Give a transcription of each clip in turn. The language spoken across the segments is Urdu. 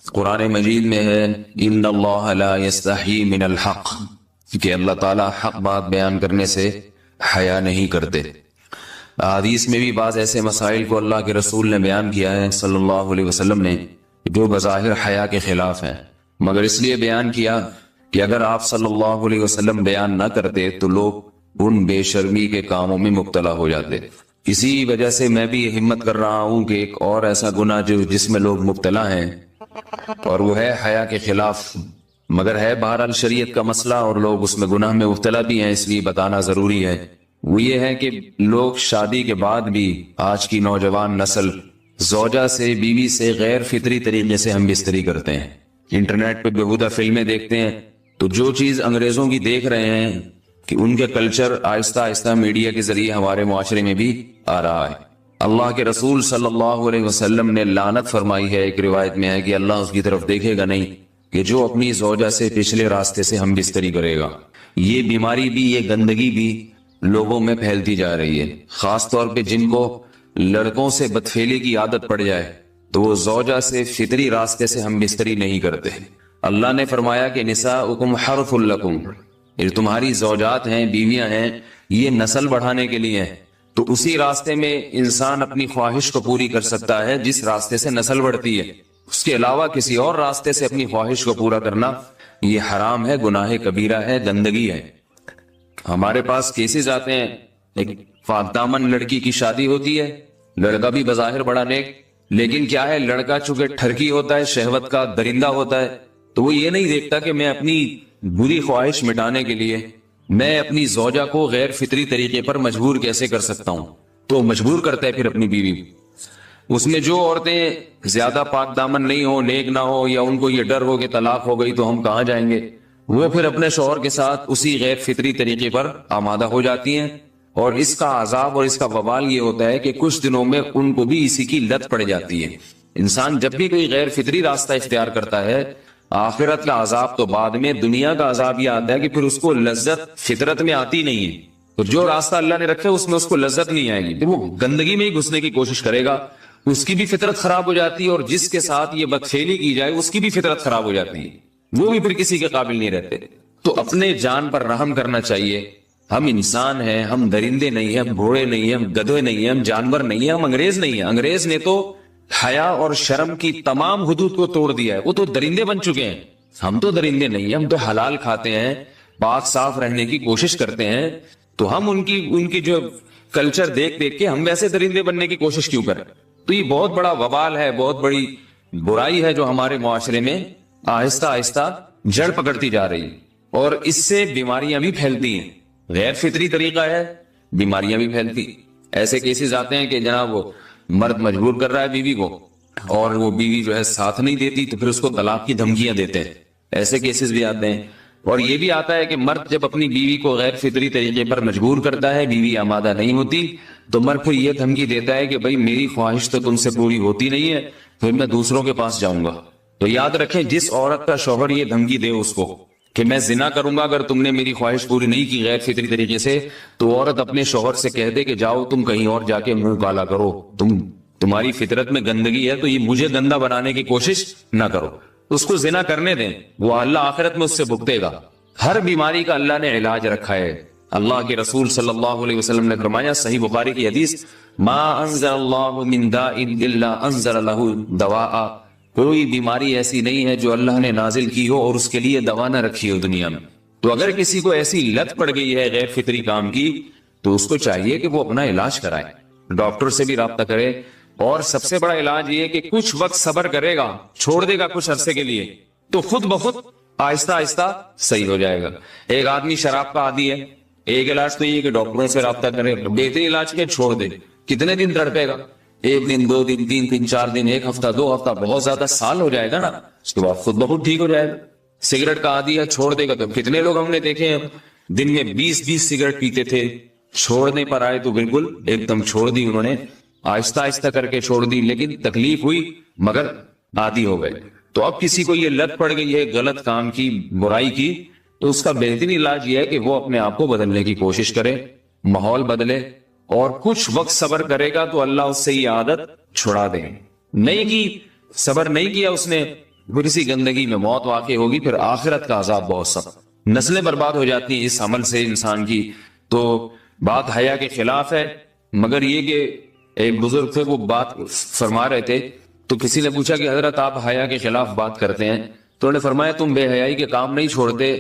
قرآن مجید میں ہے ان اللہ لا یستحی من الحق، کہ اللہ تعالیٰ حق بات بیان کرنے سے حیا نہیں کرتے۔ حدیث میں بھی بعض ایسے مسائل کو اللہ کے رسول نے بیان کیا ہے صلی اللہ علیہ وسلم نے جو بظاہر حیا کے خلاف ہیں، مگر اس لیے بیان کیا کہ اگر آپ صلی اللہ علیہ وسلم بیان نہ کرتے تو لوگ ان بے شرمی کے کاموں میں مبتلا ہو جاتے۔ اسی وجہ سے میں بھی یہ ہمت کر رہا ہوں کہ ایک اور ایسا گناہ جس میں لوگ مبتلا ہیں اور وہ ہے حیا کے خلاف، مگر ہے بہرحال شریعت کا مسئلہ اور لوگ اس میں گناہ میں مبتلا بھی ہیں، اس لیے بتانا ضروری ہے۔ وہ یہ ہے کہ لوگ شادی کے بعد بھی آج کی نوجوان نسل زوجہ سے، بیوی سے غیر فطری طریقے سے ہم بستری کرتے ہیں۔ انٹرنیٹ پہ بےہودہ فلمیں دیکھتے ہیں تو جو چیز انگریزوں کی دیکھ رہے ہیں کہ ان کے کلچر آہستہ آہستہ میڈیا کے ذریعے ہمارے معاشرے میں بھی آ رہا ہے۔ اللہ کے رسول صلی اللہ علیہ وسلم نے لعنت فرمائی ہے، ایک روایت میں ہے کہ اللہ اس کی طرف دیکھے گا نہیں کہ جو اپنی زوجہ سے پچھلے راستے سے ہم بستری کرے گا۔ یہ بیماری بھی، یہ گندگی بھی لوگوں میں پھیلتی جا رہی ہے، خاص طور پہ جن کو لڑکوں سے بدفعلی کی عادت پڑ جائے تو وہ زوجہ سے فطری راستے سے ہم بستری نہیں کرتے۔ اللہ نے فرمایا کہ نساؤکم حرث لکم، یہ تمہاری زوجات ہیں، بیویاں ہیں، یہ نسل بڑھانے کے لیے ہیں، تو اسی راستے میں انسان اپنی خواہش کو پوری کر سکتا ہے جس راستے سے نسل بڑھتی ہے۔ اس کے علاوہ کسی اور راستے سے اپنی خواہش کو پورا کرنا یہ حرام ہے، گناہ کبیرہ ہے، گندگی ہے۔ ہمارے پاس کیسز آتے ہیں، ایک پاک دامن لڑکی کی شادی ہوتی ہے، لڑکا بھی بظاہر بڑا نیک، لیکن کیا ہے، لڑکا چونکہ ٹھرکی ہوتا ہے، شہوت کا درندہ ہوتا ہے، تو وہ یہ نہیں دیکھتا کہ میں اپنی بری خواہش مٹانے کے لیے میں اپنی زوجہ کو غیر فطری طریقے پر مجبور کیسے کر سکتا ہوں، تو مجبور کرتا ہے پھر اپنی بیوی۔ اس میں جو عورتیں زیادہ پاک دامن نہیں ہو، نیک نہ ہو، یا ان کو یہ ڈر ہو کہ طلاق ہو گئی تو ہم کہاں جائیں گے، وہ پھر اپنے شوہر کے ساتھ اسی غیر فطری طریقے پر آمادہ ہو جاتی ہیں، اور اس کا عذاب اور اس کا وبال یہ ہوتا ہے کہ کچھ دنوں میں ان کو بھی اسی کی لت پڑ جاتی ہے۔ انسان جب بھی کوئی غیر فطری راستہ اختیار کرتا ہے، آخرت کا عذاب تو بعد میں، دنیا کا عذاب یہ آتا ہے کہ پھر اس کو لذت فطرت میں آتی نہیں ہے۔ تو جو راستہ اللہ نے رکھا ہے اس میں اس کو لذت نہیں آئے گی، وہ گندگی میں ہی گھسنے کی کوشش کرے گا، اس کی بھی فطرت خراب ہو جاتی ہے، اور جس کے ساتھ یہ بدفعلی کی جائے اس کی بھی فطرت خراب ہو جاتی ہے، وہ بھی پھر کسی کے قابل نہیں رہتے۔ تو اپنے جان پر رحم کرنا چاہیے۔ ہم انسان ہیں، ہم درندے نہیں ہیں، ہم گھوڑے نہیں ہیں، ہم گدھے نہیں ہیں، ہم جانور نہیں ہیں، ہم انگریز نہیں ہیں۔ انگریز نے تو حیا اور شرم کی تمام حدود کو توڑ دیا ہے، وہ تو درندے بن چکے ہیں۔ ہم تو درندے نہیں ہیں، ہم تو حلال کھاتے ہیں، پاک صاف رہنے کی کوشش کرتے ہیں، تو ہم ان کی جو کلچر دیکھ کے ہم ویسے درندے بننے کی کوشش کیوں کریں؟ تو یہ بہت بڑا وبال ہے، بہت بڑی برائی ہے جو ہمارے معاشرے میں آہستہ آہستہ جڑ پکڑتی جا رہی ہے، اور اس سے بیماریاں بھی پھیلتی ہیں۔ غیر فطری طریقہ ہے، بیماریاں بھی پھیلتی۔ ایسے کیسز آتے ہیں کہ جناب وہ مرد مجبور کر رہا ہے بیوی کو، اور وہ بیوی جو ہے ساتھ نہیں دیتی تو پھر اس کو طلاق کی دھمکیاں دیتے ہیں، ایسے کیسز بھی آتے ہیں۔ اور یہ بھی آتا ہے کہ مرد جب اپنی بیوی کو غیر فطری طریقے پر مجبور کرتا ہے، بیوی آمادہ نہیں ہوتی، تو مرد پھر یہ دھمکی دیتا ہے کہ بھائی میری خواہش تو تم سے پوری ہوتی نہیں ہے، پھر میں دوسروں کے پاس جاؤں گا۔ تو یاد رکھیں، جس عورت کا شوہر یہ دھمکی دے اس کو کہ میں زنا کروں گا اگر تم نے میری خواہش پوری نہیں کی غیر فطری طریقے سے، تو عورت اپنے شوہر سے کہہ دے کہ جاؤ تم کہیں اور جا کے منہ کالا کرو، تمہاری فطرت میں گندگی ہے تو یہ مجھے گندا بنانے کی کوشش نہ کرو، اس کو زنا کرنے دیں، وہ اللہ آخرت میں اس سے بھگتے گا۔ ہر بیماری کا اللہ نے علاج رکھا ہے۔ اللہ کے رسول صلی اللہ علیہ وسلم نے فرمایا، صحیح بخاری کی حدیث، ما انزل اللہ من داء الا انزل له دواء، کوئی بیماری ایسی نہیں ہے جو اللہ نے نازل کی ہو اور اس کے لیے دوا نہ رکھی ہو دنیا میں۔ تو اگر کسی کو ایسی لت پڑ گئی ہے غیر فطری کام کی، تو اس کو چاہیے کہ وہ اپنا علاج کرائے، ڈاکٹر سے بھی رابطہ کرے، اور سب سے بڑا علاج یہ کہ کچھ وقت صبر کرے گا، چھوڑ دے گا کچھ عرصے کے لیے، تو خود بخود آہستہ آہستہ صحیح ہو جائے گا۔ ایک آدمی شراب کا عادی ہے، ایک علاج تو یہ کہ ڈاکٹروں سے رابطہ کرے، بہترین علاج کے چھوڑ دے، کتنے دن تڑپے گا؟ ایک دن، دو دن، تین دن، چار دن، ایک ہفتہ، دو ہفتہ، بہت زیادہ سال ہو جائے گا نا، اس کے بعد خود بخود ٹھیک ہو جائے گا۔ سگریٹ کا عادی ہے، چھوڑ دے گا، تو کتنے لوگ ہم نے دیکھے ہیں دن میں 20 سگریٹ پیتے تھے، چھوڑنے پر آئے تو بالکل ایک دم چھوڑ دی انہوں نے، آہستہ آہستہ کر کے چھوڑ دی، لیکن تکلیف ہوئی مگر عادی ہو گئے۔ تو اب کسی کو یہ لت پڑ گئی ہے غلط کام کی، برائی کی، تو اس کا بہترین علاج یہ ہے کہ وہ اپنے آپ کو بدلنے کی کوشش کرے، ماحول بدلے، اور کچھ وقت صبر کرے گا تو اللہ اس سے یہ عادت چھڑا دے۔ نہیں کی، صبر نہیں کیا اس نے، پھر اسی گندگی میں موت واقع ہوگی، پھر آخرت کا عذاب بہت سخت، نسلیں برباد ہو جاتی ہیں اس عمل سے انسان کی۔ تو بات حیا کے خلاف ہے، مگر یہ کہ ایک بزرگ تھے وہ بات فرما رہے تھے، تو کسی نے پوچھا کہ حضرت آپ حیا کے خلاف بات کرتے ہیں، تو انہوں نے فرمایا تم بے حیائی کے کام نہیں چھوڑتے،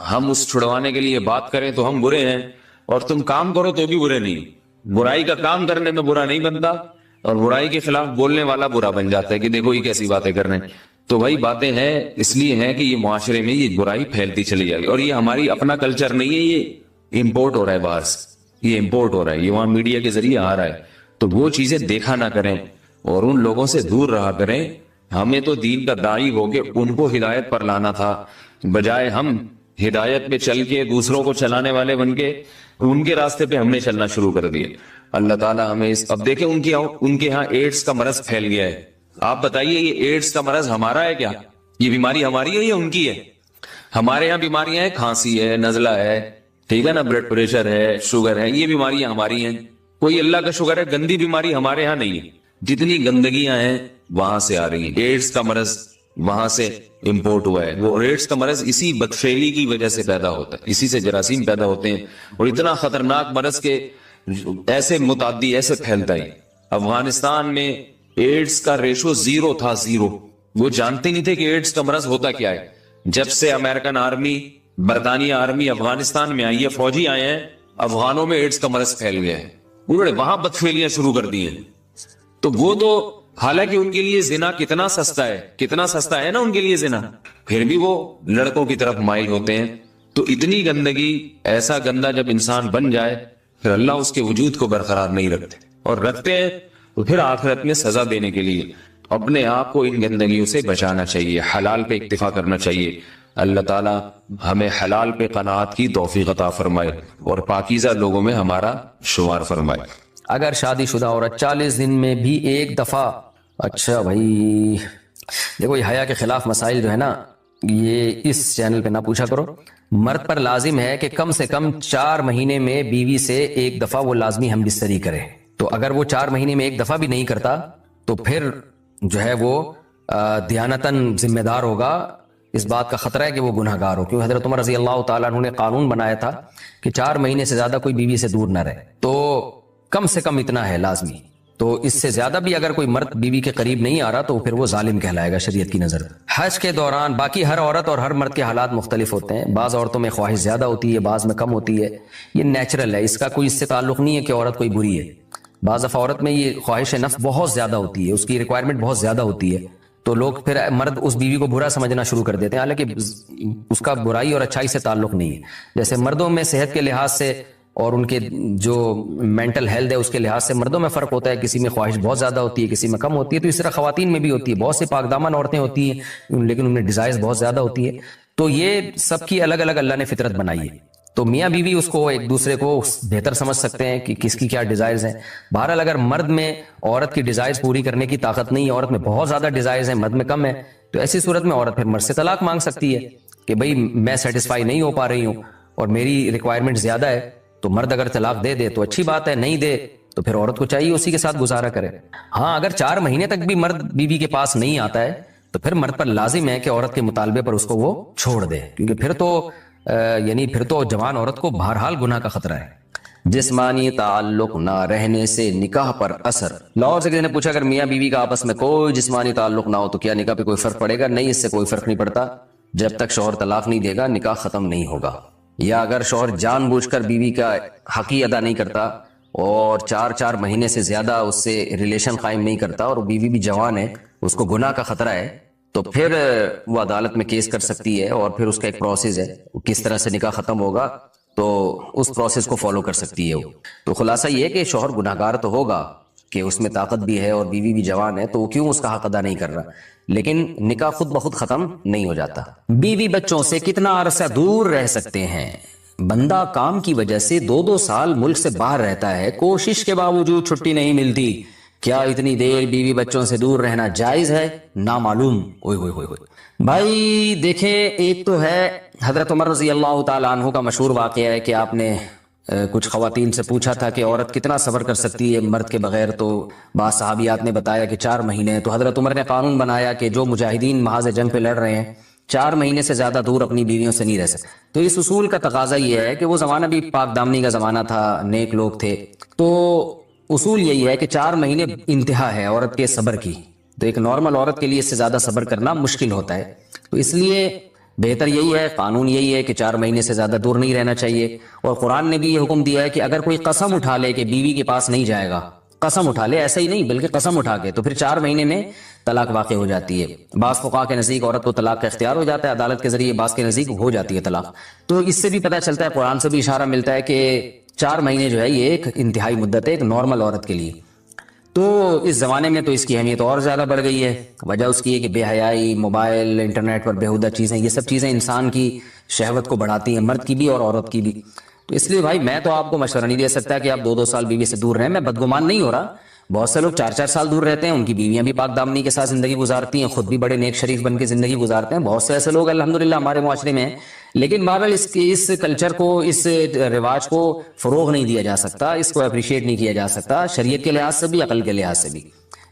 ہم اس چھڑوانے کے لیے بات کریں تو ہم برے ہیں، اور تم کام کرو تو بھی برے نہیں۔ برائی کا کام کرنے میں برا نہیں بنتا، اور برائی کے خلاف بولنے والا برا بن جاتا ہے کہ دیکھو یہ کیسی باتیں کر رہے ہیں۔ تو وہی باتیں ہیں، اس لیے ہیں کہ یہ معاشرے میں یہ برائی پھیلتی چلی جائے گی، اور یہ ہماری اپنا کلچر نہیں ہے، یہ امپورٹ ہو رہا ہے باہر سے، یہ امپورٹ ہو رہا ہے، یہ وہاں میڈیا کے ذریعے آ رہا ہے۔ تو وہ چیزیں دیکھا نہ کریں اور ان لوگوں سے دور رہا کریں۔ ہمیں تو دین کا داعی ہو کے ان کو ہدایت پر لانا تھا، بجائے ہم ہدایت پہ چل کے دوسروں کو چلانے والے بن کے ان کے راستے پہ ہم نے چلنا شروع کر دیا۔ اللہ تعالیٰ ہمیں اب دیکھیں ان کے ہاں ایڈز کا مرض پھیل گیا ہے۔ آپ بتائیے یہ ایڈز کا مرض ہمارا ہے کیا؟ یہ بیماری ہماری ہے یا ان کی ہے؟ ہمارے یہاں بیماریاں ہیں، کھانسی ہے، نزلہ ہے، ٹھیک ہے نا، بلڈ پریشر ہے، شوگر ہے، یہ بیماریاں ہماری ہیں۔ کوئی اللہ کا شکر ہے گندی بیماری ہمارے ہاں نہیں ہے۔ جتنی گندگیاں ہیں وہاں سے آ رہی ہیں، ایڈز کا مرض وہاں سے امپورٹ ہوا ہے۔ وہ ایڈز کا مرض اسی بدفعلی کی وجہ سے پیدا ہوتا ہے، اسی سے جراثیم پیدا ہوتے ہیں، اور اتنا خطرناک مرض کے ایسے متعدی ایسے پھیلتا ہے۔ افغانستان میں ایڈز کا ریشو 0 تھا، 0۔ وہ جانتے نہیں تھے کہ ایڈز کا مرض ہوتا کیا ہے۔ جب سے امریکن آرمی، برطانیہ آرمی افغانستان میں آئی ہے، فوجی آئے ہیں، افغانوں میں ایڈز کا مرض پھیل گیا ہے، انہوں نے وہاں بدفعلیاں شروع کر دی ہیں۔ تو وہ تو حالانکہ ان کے لیے زنا کتنا سستا ہے، کتنا سستا ہے نا ان کے لیے زنا، پھر بھی وہ لڑکوں کی طرف مائل ہوتے ہیں۔ تو اتنی گندگی، ایسا گندا جب انسان بن جائے پھر اللہ اس کے وجود کو برقرار نہیں رکھتے، اور رکھتے ہیں تو پھر آخرت میں سزا دینے کے لیے اپنے آپ کو ان گندگیوں سے بچانا چاہیے، حلال پہ اکتفا کرنا چاہیے۔ اللہ تعالیٰ ہمیں حلال پہ قناعت کی توفیق عطا فرمائے اور پاکیزہ لوگوں میں ہمارا شمار فرمائے۔ اگر شادی شدہ عورت 40 دن میں بھی ایک دفعہ، اچھا بھائی دیکھو یہ حیا کے خلاف مسائل جو ہے نا، یہ اس چینل پہ نہ پوچھا کرو۔ مرد پر لازم ہے کہ کم سے کم 4 مہینے میں بیوی سے ایک دفعہ وہ لازمی ہم بستری کرے۔ تو اگر وہ 4 مہینے میں ایک دفعہ بھی نہیں کرتا تو پھر جو ہے وہ دیانتاً ذمہ دار ہوگا، اس بات کا خطرہ ہے کہ وہ گناہ گار ہو، کیونکہ حضرت عمر رضی اللہ تعالیٰ عنہ نے قانون بنایا تھا کہ 4 مہینے سے زیادہ کوئی بیوی سے دور نہ رہے، تو کم سے کم اتنا ہے لازمی۔ تو اس سے زیادہ بھی اگر کوئی مرد بیوی کے قریب نہیں آ رہا تو پھر وہ ظالم کہلائے گا شریعت کی نظر۔ حج کے دوران باقی ہر عورت اور ہر مرد کے حالات مختلف ہوتے ہیں، بعض عورتوں میں خواہش زیادہ ہوتی ہے، بعض میں کم ہوتی ہے، یہ نیچرل ہے، اس کا کوئی اس سے تعلق نہیں ہے کہ عورت کوئی بری ہے۔ بعض دفعہ عورت میں یہ خواہش نفس بہت زیادہ ہوتی ہے، اس کی ریکوائرمنٹ بہت زیادہ ہوتی ہے، تو لوگ پھر مرد اس بیوی کو برا سمجھنا شروع کر دیتے ہیں، حالانکہ اس کا برائی اور اچھائی سے تعلق نہیں ہے۔ جیسے مردوں میں صحت کے لحاظ سے اور ان کے جو مینٹل ہیلتھ ہے اس کے لحاظ سے مردوں میں فرق ہوتا ہے، کسی میں خواہش بہت زیادہ ہوتی ہے، کسی میں کم ہوتی ہے، تو اس طرح خواتین میں بھی ہوتی ہے۔ بہت سی پاک دامن عورتیں ہوتی ہیں لیکن ان میں ڈیزائرز بہت زیادہ ہوتی ہے، تو یہ سب کی الگ الگ اللہ نے فطرت بنائی ہے، تو میاں بیوی اس کو ایک دوسرے کو بہتر سمجھ سکتے ہیں کہ کس کی کیا ڈیزائرز ہیں۔ بہرحال اگر مرد میں عورت کی ڈیزائرز پوری کرنے کی طاقت نہیں ہے، عورت میں بہت زیادہ ڈیزائرز ہیں، مرد میں کم ہے، تو ایسی صورت میں عورت پھر مرد سے طلاق مانگ سکتی ہے کہ بھئی میں سیٹسفائی نہیں ہو پا رہی ہوں اور میری ریکوائرمنٹ زیادہ ہے۔ تو مرد اگر طلاق دے دے تو اچھی بات ہے، نہیں دے تو پھر عورت کو چاہیے اسی کے ساتھ گزارا کرے۔ ہاں اگر 4 مہینے تک بھی مرد بیوی کے پاس نہیں آتا ہے تو پھر مرد پر لازم ہے کہ عورت کے مطالبے پر اس کو وہ چھوڑ دے، کیونکہ پھر تو جوان عورت کو بہرحال گناہ کا خطرہ ہے۔ جسمانی تعلق نہ رہنے سے نکاح پر اثر۔ لاہور سے کسی نے پوچھا اگر میاں بیوی کا آپس میں کوئی جسمانی تعلق نہ ہو تو کیا نکاح پہ کوئی فرق پڑے گا؟ نہیں، اس سے کوئی فرق نہیں پڑتا، جب تک شوہر طلاق نہیں دے گا نکاح ختم نہیں ہوگا۔ یا اگر شوہر جان بوجھ کر بیوی کا حق ہی ادا نہیں کرتا اور 4 مہینے سے زیادہ اس سے ریلیشن قائم نہیں کرتا اور بیوی بھی جوان ہے، اس کو گناہ کا خطرہ ہے، تو پھر وہ عدالت میں کیس کر سکتی ہے، اور پھر اس کا ایک پروسیس ہے، کس طرح سے نکاح ختم ہوگا تو اس پروسیس کو فالو کر سکتی ہے وہ۔ تو خلاصہ یہ ہے کہ شوہر گناہ گار تو ہوگا کہ اس میں طاقت بھی ہے اور بیوی بھی جوان ہے، تو وہ کیوں اس کا حق ادا نہیں کر رہا، لیکن نکاح خود بخود ختم نہیں ہو جاتا۔ بیوی بچوں سے کتنا عرصہ دور رہ سکتے ہیں؟ بندہ کام کی وجہ سے 2 سال ملک سے باہر رہتا ہے، کوشش کے باوجود چھٹی نہیں ملتی، کیا اتنی دیر بیوی بچوں سے دور رہنا جائز ہے؟ نامعلوم۔ اوئے ہوئے ہوئے ہوئے بھائی دیکھیں، ایک تو ہے حضرت عمر رضی اللہ تعالیٰ عنہ کا مشہور واقعہ ہے کہ آپ نے کچھ خواتین سے پوچھا تھا کہ عورت کتنا صبر کر سکتی ہے مرد کے بغیر، تو بعض صحابیات نے بتایا کہ 4 مہینے. تو حضرت عمر نے قانون بنایا کہ جو مجاہدین محاذ جنگ پہ لڑ رہے ہیں 4 مہینے سے زیادہ دور اپنی بیویوں سے نہیں رہ سکتے. تو اس اصول کا تقاضا یہ ہے کہ وہ زمانہ بھی پاک دامنی کا زمانہ تھا، نیک لوگ تھے، تو اصول یہی ہے کہ 4 مہینے انتہا ہے عورت کے صبر کی. تو ایک نارمل عورت کے لیے اس سے زیادہ صبر کرنا مشکل ہوتا ہے. تو اس لیے بہتر یہی ہے، قانون یہی ہے کہ 4 مہینے سے زیادہ دور نہیں رہنا چاہیے. اور قرآن نے بھی یہ حکم دیا ہے کہ اگر کوئی قسم اٹھا لے کہ بیوی کے پاس نہیں جائے گا، قسم اٹھا لے، ایسا ہی نہیں بلکہ قسم اٹھا کے، تو پھر 4 مہینے میں طلاق واقع ہو جاتی ہے. بعض فقہا کے نزدیک عورت کو طلاق کا اختیار ہو جاتا ہے عدالت کے ذریعے، بعض کے نزدیک ہو جاتی ہے طلاق. تو اس سے بھی پتہ چلتا ہے، قرآن سے بھی اشارہ ملتا ہے کہ 4 مہینے جو ہے یہ ایک انتہائی مدت ہے ایک نارمل عورت کے لیے. تو اس زمانے میں تو اس کی اہمیت اور زیادہ بڑھ گئی ہے. وجہ اس کی ہے کہ بے حیائی، موبائل، انٹرنیٹ پر بیہودہ چیزیں، یہ سب چیزیں انسان کی شہوت کو بڑھاتی ہیں، مرد کی بھی اور عورت کی بھی. تو اس لیے بھائی میں تو آپ کو مشورہ نہیں دے سکتا کہ آپ 2 سال بیوی سے دور رہیں. میں بدگمان نہیں ہو رہا، بہت سے لوگ 4 سال دور رہتے ہیں، ان کی بیویاں بھی پاک دامنی کے ساتھ زندگی گزارتی ہیں، خود بھی بڑے نیک شریف بن کے زندگی گزارتے ہیں. بہت سے ایسے لوگ الحمدللہ ہمارے معاشرے میں ہیں. لیکن بہرحال اس کلچر کو، اس رواج کو فروغ نہیں دیا جا سکتا، اس کو اپریشیٹ نہیں کیا جا سکتا، شریعت کے لحاظ سے بھی، عقل کے لحاظ سے بھی.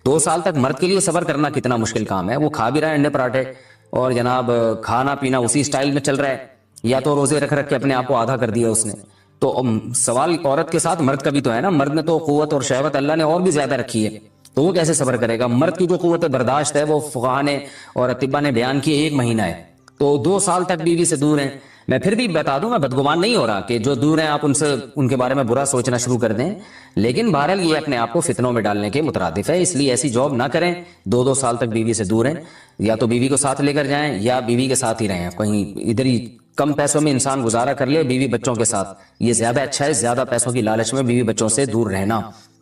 2 سال تک مرد کے لیے صبر کرنا کتنا مشکل کام ہے. وہ کھا بھی رہا ہے انڈے پراٹھے اور جناب کھانا پینا اسی سٹائل میں چل رہا ہے، یا تو روزے رکھ کے اپنے آپ کو آدھا کر دیا اس نے. تو سوال عورت کے ساتھ مرد کا بھی تو ہے نا. مرد نے تو قوت اور شہوت اللہ نے اور بھی زیادہ رکھی ہے، تو وہ کیسے صبر کرے گا؟ مرد کی جو قوت برداشت ہے وہ فقہا نے اور اطباء نے بیان کی 1 مہینہ ہے. تو 2 سال تک بیوی سے دور ہیں. میں پھر بھی بتا دوں، میں بدگمان نہیں ہو رہا کہ جو دور ہیں آپ ان کے بارے میں برا سوچنا شروع کر دیں، لیکن بہرحال یہ اپنے آپ کو فتنوں میں ڈالنے کے مترادف ہے. اس لیے ایسی جاب نہ کریں. 2 سال تک بیوی سے دور ہیں، یا تو بیوی کو ساتھ لے کر جائیں یا بیوی کے ساتھ ہی رہیں. کہیں ادھر ہی کم پیسوں میں انسان گزارا کر لے بیوی بچوں کے ساتھ، یہ زیادہ اچھا ہے زیادہ پیسوں کی لالچ میں بیوی بچوں سے دور رہنا.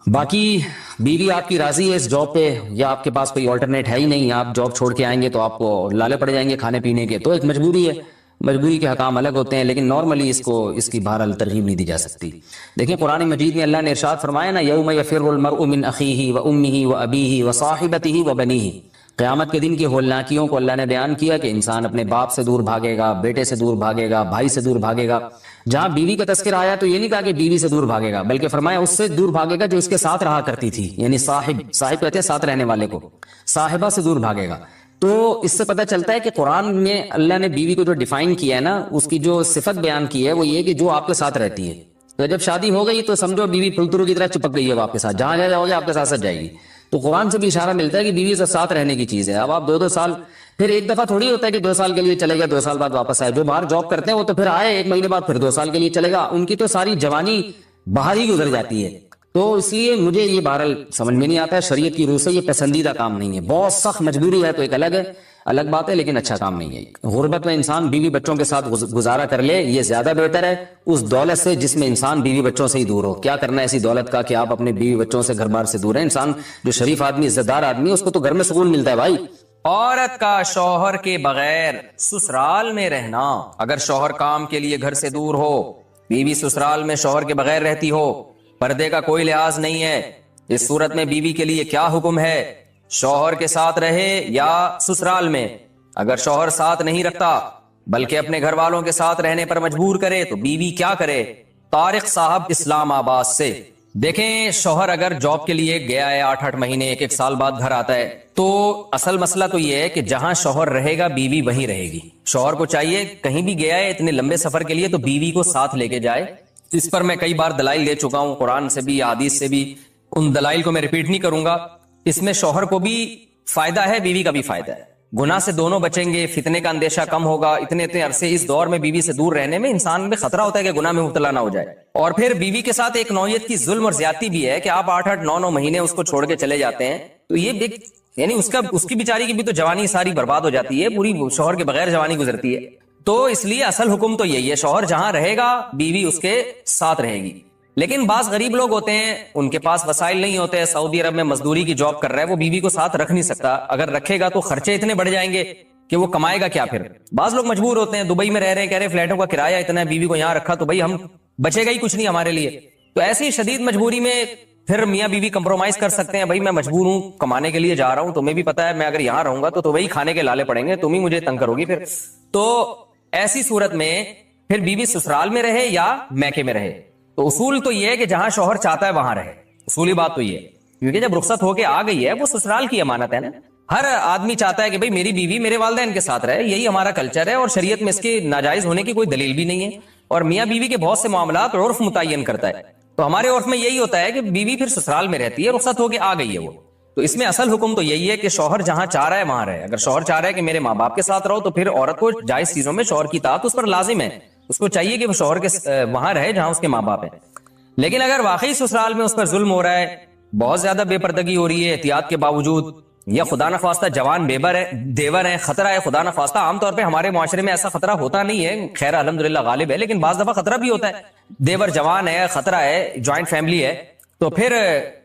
باقی بیوی آپ کی راضی ہے اس جاب پہ، یا آپ کے پاس کوئی آلٹرنیٹ ہے ہی نہیں، آپ جاب چھوڑ کے آئیں گے تو آپ کو لالے پڑ جائیں گے کھانے پینے کے، تو ایک مجبوری ہے. مجبوری کے حکام الگ ہوتے ہیں، لیکن نارملی اس کی بہرحال ترغیب نہیں دی جا سکتی. دیکھیں قرآن مجید میں اللہ نے ارشاد فرمایا نا، یوم یفر المرء من اخیہ وامہ وابیہ وصاحبتہ وبنیہ. قیامت کے دن کی ہولناکیوں کو اللہ نے بیان کیا کہ انسان اپنے باپ سے دور بھاگے گا، بیٹے سے دور بھاگے گا، بھائی سے دور بھاگے گا. جہاں بیوی کا تذکرہ آیا تو یہ نہیں کہا کہ بیوی سے دور بھاگے گا، بلکہ فرمایا اس سے دور بھاگے گا جو اس کے ساتھ رہا کرتی تھی، یعنی صاحب کہتے ہیں ساتھ رہنے والے کو، صاحبہ سے دور بھاگے گا. تو اس سے پتہ چلتا ہے کہ قرآن میں اللہ نے بیوی کو جو ڈیفائن کیا ہے نا، اس کی جو صفت بیان کی ہے وہ یہ کہ جو آپ کے ساتھ رہتی ہے. تو جب شادی ہو گئی تو سمجھو بیوی پھلترو کی طرح چپک گئی ہے آپ کے ساتھ، جہاں جاؤ گے آپ کے ساتھ جائے گی. تو قرآن سے بھی اشارہ ملتا ہے کہ بیوی سے ساتھ رہنے کی چیز ہے. اب آپ 2 سال، پھر ایک دفعہ تھوڑی ہوتا ہے کہ 2 سال کے لیے چلے گا 2 سال بعد واپس آئے. جو باہر جاب کرتے ہیں وہ تو پھر آئے 1 مہینے بعد پھر 2 سال کے لیے چلے گا، ان کی تو ساری جوانی باہر ہی گزر جاتی ہے. تو اس لیے مجھے یہ بہرحال سمجھ میں نہیں آتا ہے، شریعت کی روح سے یہ پسندیدہ کام نہیں ہے. بہت سخت مجبوری ہے تو ایک الگ بات ہے، لیکن اچھا کام نہیں ہے. غربت میں انسان بیوی بچوں کے ساتھ گزارا کر لے، یہ زیادہ بہتر ہے اس دولت سے جس میں انسان بیوی بچوں سے ہی دور ہو. کیا کرنا ہے ایسی دولت کا کہ آپ اپنے بیوی بچوں سے گھر بار سے دور ہیں؟ انسان جو شریف آدمی، عزت دار آدمی، اس کو تو گھر میں سکون ملتا ہے بھائی. عورت کا شوہر کے بغیر سسرال میں رہنا. اگر شوہر کام کے لیے گھر سے دور ہو، بیوی سسرال میں شوہر کے بغیر رہتی ہو، پردے کا کوئی لحاظ نہیں ہے، اس صورت میں بیوی کے لیے کیا حکم ہے؟ شوہر کے ساتھ رہے یا سسرال میں؟ اگر شوہر ساتھ نہیں رکھتا بلکہ اپنے گھر والوں کے ساتھ رہنے پر مجبور کرے تو بیوی کیا کرے؟ طارق صاحب اسلام آباد سے. دیکھیں شوہر اگر جاب کے لیے گیا ہے 8 مہینے 1 سال بعد گھر آتا ہے، تو اصل مسئلہ تو یہ ہے کہ جہاں شوہر رہے گا بیوی وہیں رہے گی. شوہر کو چاہیے کہیں بھی گیا ہے اتنے لمبے سفر کے لیے تو بیوی کو ساتھ لے کے جائے. اس پر میں کئی بار دلائل دے چکا ہوں، قرآن سے بھی حدیث سے بھی، ان دلائل کو میں ریپیٹ نہیں کروں گا. اس میں شوہر کو بھی فائدہ ہے، بیوی کا بھی فائدہ ہے. گناہ سے دونوں بچیں گے، فتنے کا اندیشہ کم ہوگا. اتنے عرصے اس دور میں بیوی سے دور رہنے میں انسان میں خطرہ ہوتا ہے کہ گناہ میں مبتلا نہ ہو جائے. اور پھر بیوی کے ساتھ ایک نوعیت کی ظلم اور زیادتی بھی ہے کہ آپ 8 9 مہینے اس کو چھوڑ کے چلے جاتے ہیں، تو یہ یعنی اس کی بیچاری کی بھی تو جوانی ساری برباد ہو جاتی ہے، پوری شوہر کے بغیر جوانی گزرتی ہے. تو اس لیے اصل حکم تو یہی ہے، شوہر جہاں رہے گا بیوی اس کے ساتھ رہے گی. لیکن بعض غریب لوگ ہوتے ہیں، ان کے پاس وسائل نہیں ہوتے، سعودی عرب میں مزدوری کی جاب کر رہا ہے، وہ بیوی کو ساتھ رکھ نہیں سکتا. اگر رکھے گا تو خرچے اتنے بڑھ جائیں گے کہ وہ کمائے گا کیا پھر. بعض لوگ مجبور ہوتے ہیں، دبئی میں رہ رہے ہیں، کہہ رہے فلیٹوں کا کرایہ اتنا ہے، بیوی کو یہاں رکھا تو بھائی ہم بچے گا ہی کچھ نہیں ہمارے لیے. تو ایسی شدید مجبوری میں پھر میاں بیوی کمپرومائز کر سکتے ہیں، بھائی میں مجبور ہوں، کمانے کے لیے جا رہا ہوں، تمہیں بھی پتا ہے میں اگر یہاں رہوں گا تو وہی کھانے کے لالے پڑیں گے، تم ہی مجھے تنگ کرو گی پھر. تو ایسی صورت میں پھر بیوی سسرال میں رہے یا میکے میں رہے. تو اصول تو یہ ہے کہ جہاں شوہر چاہتا ہے وہاں رہے، اصولی بات تو یہ ہے، کیونکہ جب رخصت ہو کے آ گئی ہے وہ سسرال کی امانت ہے نا. ہر آدمی چاہتا ہے کہ بھئی میری بیوی میرے والدین کے ساتھ رہے، یہی ہمارا کلچر ہے، اور شریعت میں اس کے ناجائز ہونے کی کوئی دلیل بھی نہیں ہے. اور میاں بیوی کے بہت سے معاملات عرف متعین کرتا ہے، تو ہمارے عرف میں یہی ہوتا ہے کہ بیوی پھر سسرال میں رہتی ہے، رخصت ہو کے آ گئی ہے وہ. تو اس میں اصل حکم تو یہی ہے کہ شوہر جہاں چاہ رہا ہے وہاں رہے. اگر شوہر چاہ رہا ہے کہ میرے ماں باپ کے ساتھ رہو تو پھر عورت کو جائز چیزوں میں شوہر کی اطاعت اس پر لازم ہے، اس کو چاہیے کہ وہ شوہر کے وہاں رہے جہاں اس کے ماں باپ ہیں. لیکن اگر واقعی سسرال میں اس پر ظلم ہو رہا ہے، بہت زیادہ بے پردگی ہو رہی ہے احتیاط کے باوجود، یا خدا نخواستہ جوان دیور ہے، خطرہ ہے خدا نخواستہ. عام طور پہ ہمارے معاشرے میں ایسا خطرہ ہوتا نہیں ہے، خیر الحمدللہ غالب ہے، لیکن بعض دفعہ خطرہ بھی ہوتا ہے. دیور جوان ہے، خطرہ ہے، جوائنٹ فیملی ہے، تو پھر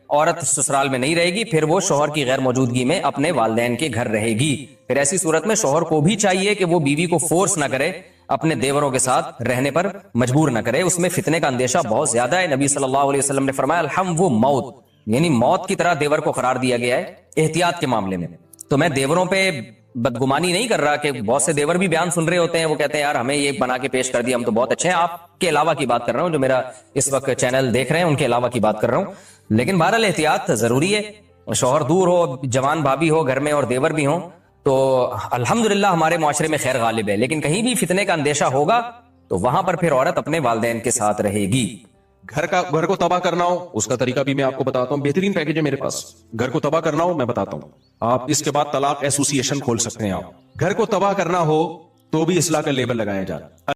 عورت سسرال میں نہیں رہے گی، پھر وہ شوہر کی غیر موجودگی میں اپنے والدین کے گھر رہے گی. پھر ایسی صورت میں شوہر کو بھی چاہیے کہ وہ بیوی کو فورس نہ کرے، اپنے دیوروں کے ساتھ رہنے پر مجبور نہ کرے. اس میں فتنے کا اندیشہ بہت زیادہ ہے. نبی صلی اللہ علیہ وسلم نے فرمایا الحم وہ موت، یعنی موت کی طرح دیور کو قرار دیا گیا ہے احتیاط کے معاملے میں. تو میں دیوروں پہ بدگمانی نہیں کر رہا، کہ بہت سے دیور بھی بیان سن رہے ہوتے ہیں، وہ کہتے ہیں یار ہمیں یہ بنا کے پیش کر دیا، ہم تو بہت اچھے ہیں. آپ کے علاوہ کی بات کر رہا ہوں، جو میرا اس وقت چینل دیکھ رہے ہیں ان کے علاوہ کی بات کر رہا ہوں. لیکن بہرحال احتیاط ضروری ہے. شوہر دور ہو، جوان بھابی ہو گھر میں اور دیور بھی ہوں، تو الحمدللہ ہمارے معاشرے میں خیر غالب ہے. لیکن کہیں بھی فتنے کا اندیشہ ہوگا تو وہاں پر پھر عورت اپنے والدین کے ساتھ رہے گی. گھر کو تباہ کرنا ہو اس کا طریقہ بھی میں آپ کو بتاتا ہوں. بہترین پیکج ہے میرے پاس. گھر کو تباہ کرنا ہو میں بتاتا ہوں. آپ اس کے بعد طلاق ایسوسی ایشن کھول سکتے ہیں. آپ گھر کو تباہ کرنا ہو تو بھی اصلاح کا لیبل لگایا جائے.